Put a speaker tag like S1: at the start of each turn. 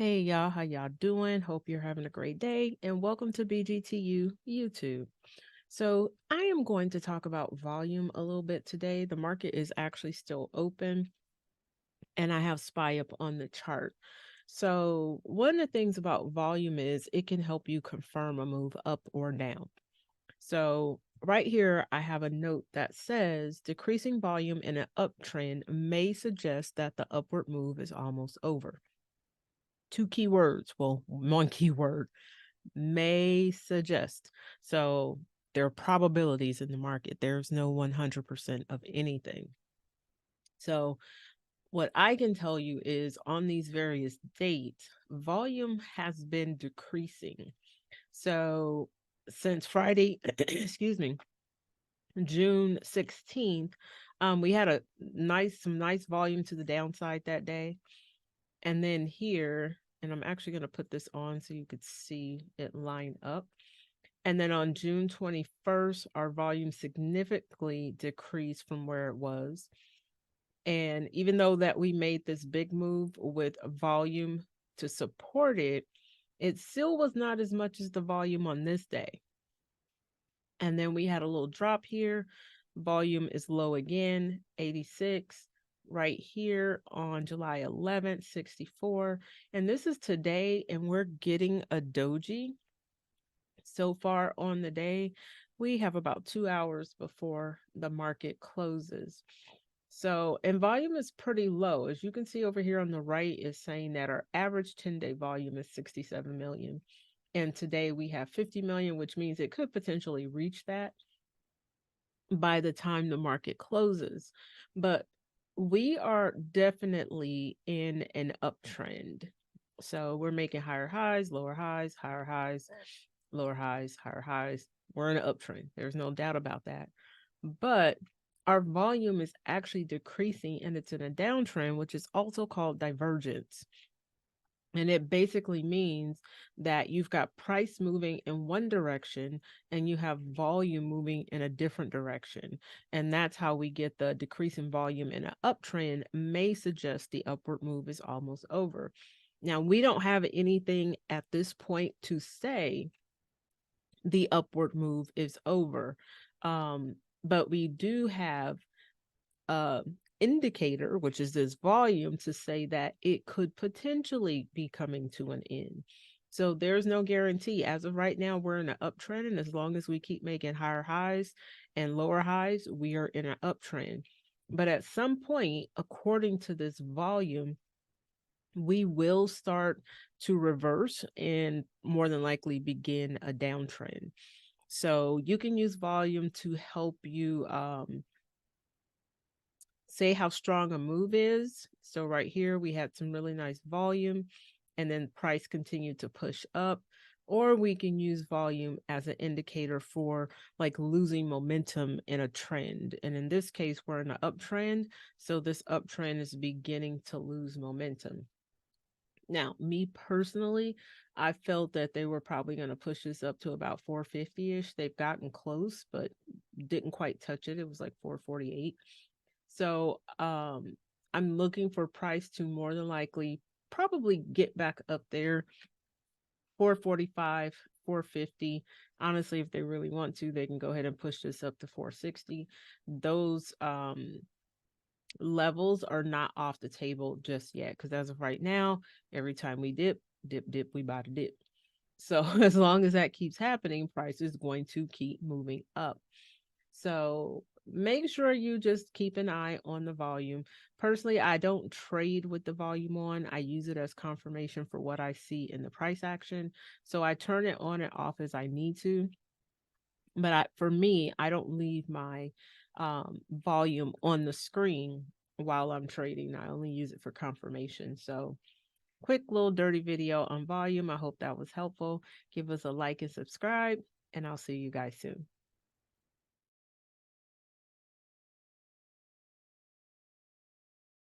S1: Hey y'all, how y'all doing? Hope you're having a great day and welcome to BGTU YouTube. So, I am going to talk about volume a little bit today. The market is actually still open and I have SPY up on the chart. So, one of the things about volume is it can help you confirm a move up or down. So, right here, I have a note that says decreasing volume in an uptrend may suggest that the upward move is almost over. Two keywords, well, one keyword may suggest. So there are probabilities in the market. There's no 100% of anything. So what I can tell you is on these various dates, volume has been decreasing. So since Friday, excuse me, June 16th, we had some nice volume to the downside that day. And then here, and I'm actually going to put this on so you could see it line up. And then on June 21st, our volume significantly decreased from where it was. And even though that we made this big move with volume to support it, it still was not as much as the volume on this day. And then we had a little drop here. Volume is low again, 86. Right here on July 11th, 64. And this is today, and we're getting a doji so far on the day. We have about 2 hours before the market closes. So, and volume is pretty low. As you can see over here on the right, is saying that our average 10-day volume is 67 million. And today we have 50 million, which means it could potentially reach that by the time the market closes. But we are definitely in an uptrend. So we're making higher highs, lower highs, higher highs, lower highs, higher highs. We're in an uptrend. There's no doubt about that. But our volume is actually decreasing and it's in a downtrend, which is also called divergence. And it basically means that you've got price moving in one direction and you have volume moving in a different direction. And that's how we get the decrease in volume in an uptrend may suggest the upward move is almost over. Now, we don't have anything at this point to say the upward move is over. But we do have indicator, which is this volume, to say that it could potentially be coming to an end. So there's no guarantee. As of right now, we're in an uptrend, and as long as we keep making higher highs and lower highs, we are in an uptrend. But at some point, according to this volume, we will start to reverse and more than likely begin a downtrend. So you can use volume to help you say how strong a move is. So right here, we had some really nice volume and then price continued to push up. Or we can use volume as an indicator for like losing momentum in a trend. And in this case, we're in an uptrend. So this uptrend is beginning to lose momentum. Now, me personally, I felt that they were probably going to push this up to about 450-ish. They've gotten close, but didn't quite touch it. It was like 448. So I'm looking for price to more than likely probably get back up there, 445, 450. Honestly, if they really want to, they can go ahead and push this up to 460. Those levels are not off the table just yet because as of right now, every time we dip, we buy the dip. So as long as that keeps happening, price is going to keep moving up. So make sure you just keep an eye on the volume. Personally, I don't trade with the volume on. I use it as confirmation for what I see in the price action. So I turn it on and off as I need to. But for me, I don't leave my volume on the screen while I'm trading. I only use it for confirmation. So quick little dirty video on volume. I hope that was helpful. Give us a like and subscribe, and I'll see you guys soon.